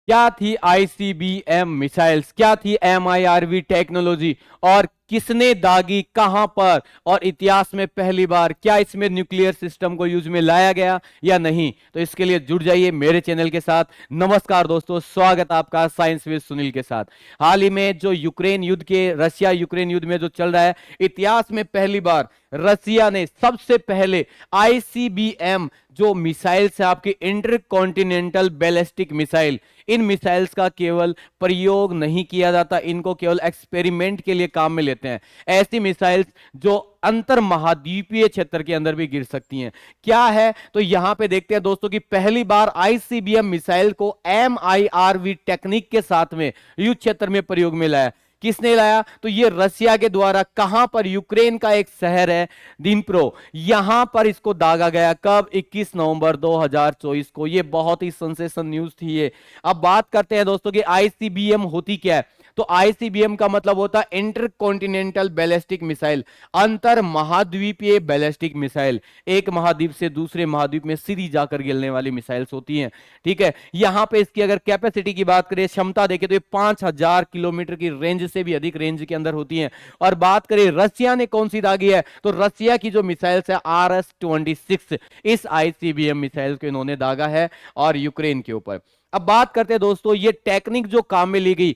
क्या थी ICBM missiles, क्या थी एमआईआरवी टेक्नोलॉजी, और किसने दागी, कहां पर, और इतिहास में पहली बार क्या इसमें न्यूक्लियर सिस्टम को यूज में लाया गया या नहीं। तो इसके लिए जुड़ जाइए मेरे चैनल के साथ। नमस्कार दोस्तों, स्वागत आपका साइंस विद सुनील के साथ। हाल ही में जो यूक्रेन युद्ध के, रशिया यूक्रेन युद्ध में जो चल रहा है, इतिहास में पहली बार रसिया ने सबसे पहले आईसीबीएम जो मिसाइल्स है आपकी, इंटर कॉन्टिनेंटल बैलिस्टिक मिसाइल, इन मिसाइल्स का केवल प्रयोग नहीं किया जाता, इनको केवल एक्सपेरिमेंट के लिए काम में लेते हैं। ऐसी मिसाइल्स जो अंतर महाद्वीपीय क्षेत्र के अंदर भी गिर सकती हैं। क्या है, तो यहां पे देखते हैं दोस्तों कि पहली बार आईसीबीएम मिसाइल को एमआईआरवी टेक्निक के साथ में युद्ध क्षेत्र में प्रयोग में लाया। किसने लाया, तो ये रसिया के द्वारा। कहां पर, यूक्रेन का एक शहर है दिनप्रो, यहां पर इसको दागा गया। कब, 21 नवंबर 2024 को। ये बहुत ही सेंसेशन न्यूज थी ये। अब बात करते हैं दोस्तों कि आईसीबीएम होती क्या है। तो आईसीबीएम का मतलब होता है इंटर कॉन्टिनेंटल बैलिस्टिक मिसाइल, अंतर महाद्वीपीय बैलिस्टिक मिसाइल। एक महाद्वीप से दूसरे महाद्वीप में सीधी जाकर गिरने वाली मिसाइल्स होती हैं। ठीक है, यहां पे इसकी अगर कैपेसिटी की बात करें, क्षमता देखें, तो ये 5000 किलोमीटर की रेंज से भी अधिक रेंज के अंदर होती हैं। और बात करें रसिया ने कौन सी दागी है, तो रसिया की जो मिसाइल्स है RS-26, इस आईसीबीएम मिसाइल को इन्होंने दागा है और यूक्रेन के ऊपर। अब बात करते हैं दोस्तों, ये टेक्निक जो काम में ली गई,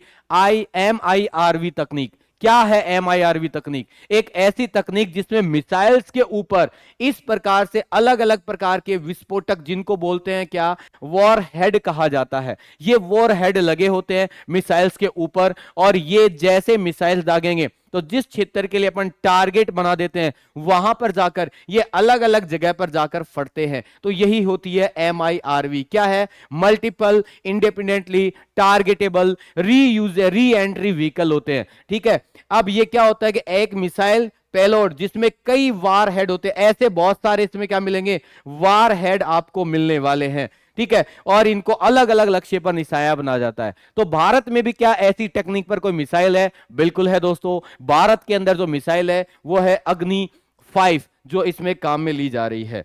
एमआईआरवी तकनीक। क्या है एमआईआरवी तकनीक? एक ऐसी तकनीक जिसमें मिसाइल्स के ऊपर इस प्रकार से अलग अलग प्रकार के विस्फोटक, जिनको बोलते हैं क्या, वॉर हेड कहा जाता है, ये वॉर हेड लगे होते हैं मिसाइल्स के ऊपर। और ये जैसे मिसाइल्स दागेंगे तो जिस क्षेत्र के लिए अपन टारगेट बना देते हैं, वहां पर जाकर ये अलग अलग जगह पर जाकर फटते हैं। तो यही होती है एमआईआरवी। क्या है, multiple independently targetable re entry vehicle होते हैं। ठीक है, अब ये क्या होता है कि एक मिसाइल पेलोड जिसमें कई वार हेड होते हैं, ऐसे बहुत सारे इसमें क्या मिलेंगे, वार हेड आपको मिलने वाले हैं। ठीक है, और इनको अलग अलग लक्ष्य पर निशाना बना जाता है। तो भारत में भी क्या ऐसी टेक्निक पर कोई मिसाइल है? बिल्कुल है दोस्तों। भारत के अंदर जो मिसाइल है वो है अग्नि 5, जो इसमें काम में ली जा रही है।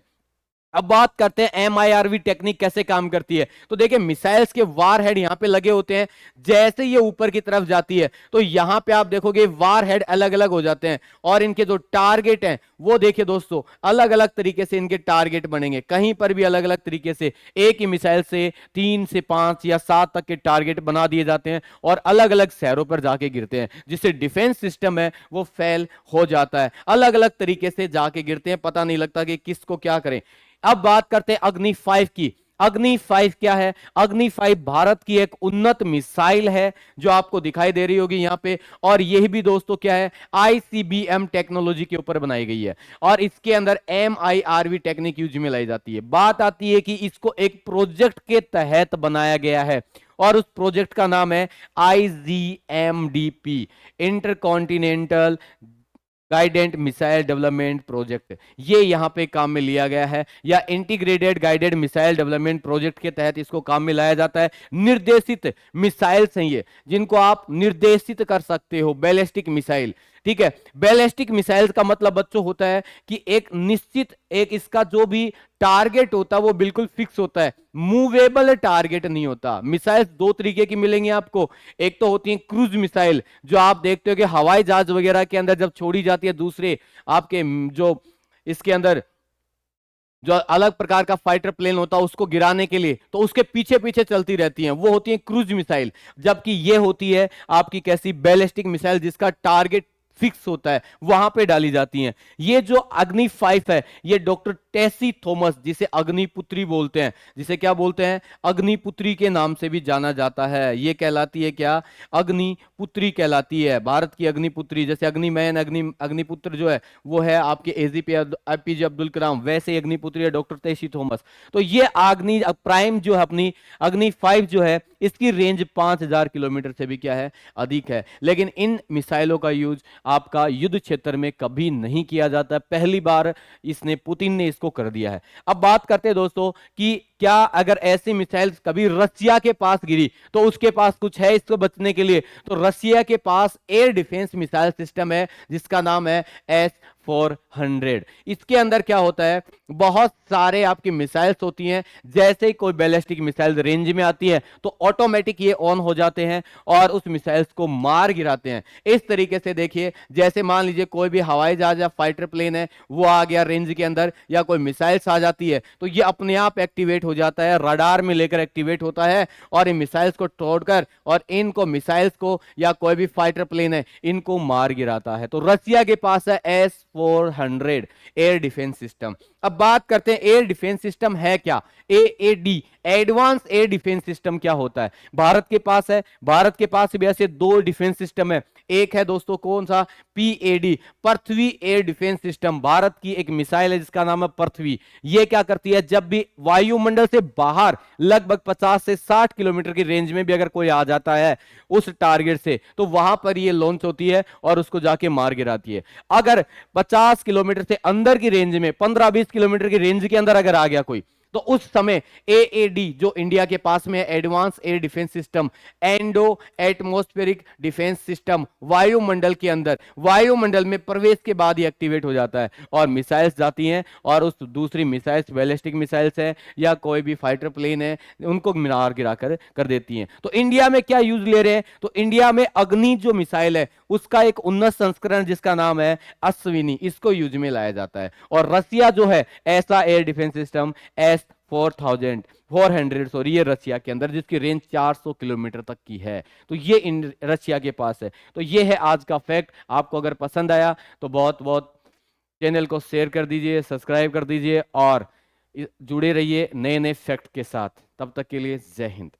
अब बात करते हैं एमआईआरवी टेक्निक कैसे काम करती है। तो देखिए, मिसाइल्स के वार हेड यहां पे लगे होते हैं। जैसे ये ऊपर की तरफ जाती है तो यहां पे आप देखोगे वार हेड अलग अलग हो जाते हैं, और इनके जो टारगेट हैं वो देखिए दोस्तों, अलग अलग तरीके से इनके टारगेट बनेंगे। कहीं पर भी अलग अलग तरीके से एक ही मिसाइल से 3 से 5 या 7 तक के टारगेट बना दिए जाते हैं और अलग अलग शहरों पर जाके गिरते हैं, जिससे डिफेंस सिस्टम है वो फेल हो जाता है। अलग अलग तरीके से जाके गिरते हैं, पता नहीं लगता कि किसको क्या करें। अब बात करते हैं अग्नि 5 की। अग्नि 5 क्या है? अग्नि 5 भारत की एक उन्नत मिसाइल है जो आपको दिखाई दे रही होगी यहां पे। और यह भी दोस्तों क्या है, आईसीबीएम टेक्नोलॉजी के ऊपर बनाई गई है, और इसके अंदर एमआईआरवी टेक्निक यूज में लाई जाती है। बात आती है कि इसको एक प्रोजेक्ट के तहत बनाया गया है, और उस प्रोजेक्ट का नाम है IGMDP, intercontinental guided missile development project. ये यहां पे काम में लिया गया है, या integrated guided missile development project के तहत इसको काम में लाया जाता है। निर्देशित मिसाइल्स हैं ये, जिनको आप निर्देशित कर सकते हो, बैलिस्टिक मिसाइल। ठीक है, बैलिस्टिक मिसाइल का मतलब बच्चों होता है कि एक निश्चित, एक इसका जो भी टारगेट होता है वो बिल्कुल फिक्स होता है, मूवेबल टारगेट नहीं होता। मिसाइल दो तरीके की मिलेंगी आपको। एक तो होती है क्रूज मिसाइल, जो आप देखते हो कि हवाई जहाज वगैरह के अंदर जब छोड़ी जाती है, दूसरे आपके जो इसके अंदर जो अलग प्रकार का फाइटर प्लेन होता है उसको गिराने के लिए, तो उसके पीछे पीछे चलती रहती हैं, वो होती है क्रूज मिसाइल। जबकि ये होती है आपकी कैसी, बैलिस्टिक मिसाइल, जिसका टारगेट फिक्स होता है, वहां पे डाली जाती हैं। ये जो अग्नि 5 है, ये डॉक्टर टेसी थॉमस, जिसे अग्निपुत्री बोलते हैं, जिसे क्या बोलते हैं, अग्निपुत्री के नाम से भी जाना जाता है। ये कहलाती है क्या, अग्निपुत्री कहलाती है, भारत की अग्निपुत्री। जैसे अग्निमैन, अग्निपुत्र जो है वो है आपके एपीजे अब्दुल कलाम, वैसे ही अग्निपुत्री है डॉक्टर टेसी थॉमस। तो ये अग्नि प्राइम जो है अपनी, अग्नि 5 जो है, इसकी रेंज 5000 किलोमीटर से भी क्या है, अधिक है। लेकिन इन मिसाइलों का यूज आपका युद्ध क्षेत्र में कभी नहीं किया जाता, पहली बार इसने, पुतिन ने इसको कर दिया है। अब बात करते हैं दोस्तों कि क्या अगर ऐसी मिसाइल्स कभी रसिया के पास गिरी तो उसके पास कुछ है इसको बचने के लिए? तो रसिया के पास एयर डिफेंस मिसाइल सिस्टम है जिसका नाम है S-400। इसके अंदर क्या होता है, बहुत सारे आपकी मिसाइल्स होती हैं, जैसे ही कोई बैलिस्टिक मिसाइल रेंज में आती है तो ऑटोमेटिक ये ऑन हो जाते हैं और उस मिसाइल्स को मार गिराते हैं। इस तरीके से देखिए, जैसे मान लीजिए कोई भी हवाई जहाज या फाइटर प्लेन है, वो आ गया रेंज के अंदर, या कोई मिसाइल्स आ जाती है तो ये अपने आप एक्टिवेट हो जाता है, रडार में लेकर एक्टिवेट होता है और इन मिसाइल्स को तोड़कर और इनको मिसाइल्स को या कोई भी फाइटर प्लेन है इनको मार गिराता है। तो रसिया के पास है S-400 एयर डिफेंस सिस्टम। अब बात करते हैं एयर डिफेंस सिस्टम है क्या, AAD advance air defence system क्या होता है। भारत के पास है, भारत के पास भी ऐसे दो डिफेंस सिस्टम है। एक है दोस्तों कौन सा, PAD पृथ्वी एयर डिफेंस सिस्टम। भारत की एक मिसाइल है जिसका नाम है पृथ्वी। ये क्या करती है, जब भी वायुमंडल से बाहर लगभग 50 से 60 किलोमीटर की रेंज में भी अगर कोई आ जाता है उस टारगेट से, तो वहां पर ये लॉन्च होती है और उसको जाके मार गिराती है। अगर 50 किलोमीटर से अंदर की रेंज में, 15-20 किलोमीटर की रेंज के अंदर अगर आ गया कोई, तो उस समय AAD जो इंडिया के पास में है, advance air defence system, endo atmospheric defence system, वायुमंडल के अंदर, वायुमंडल में प्रवेश के बाद ही एक्टिवेट हो जाता है और मिसाइल्स जाती हैं और उस दूसरी मिसाइल्स, बैलिस्टिक मिसाइल्स है या कोई भी फाइटर प्लेन है, उनको मार गिरा कर देती हैं। तो इंडिया में क्या यूज ले रहे हैं, तो इंडिया में अग्नि जो मिसाइल है उसका एक उन्नत संस्करण जिसका नाम है अश्विनी, इसको यूज में लाया जाता है। और रसिया जो है ऐसा air defence system S-400 sorry, ये रसिया के अंदर, जिसकी रेंज 400 किलोमीटर तक की है। तो ये रसिया के पास है। तो ये है आज का फैक्ट। आपको अगर पसंद आया तो बहुत बहुत चैनल को शेयर कर दीजिए, सब्सक्राइब कर दीजिए और जुड़े रहिए नए नए फैक्ट के साथ। तब तक के लिए जय हिंद।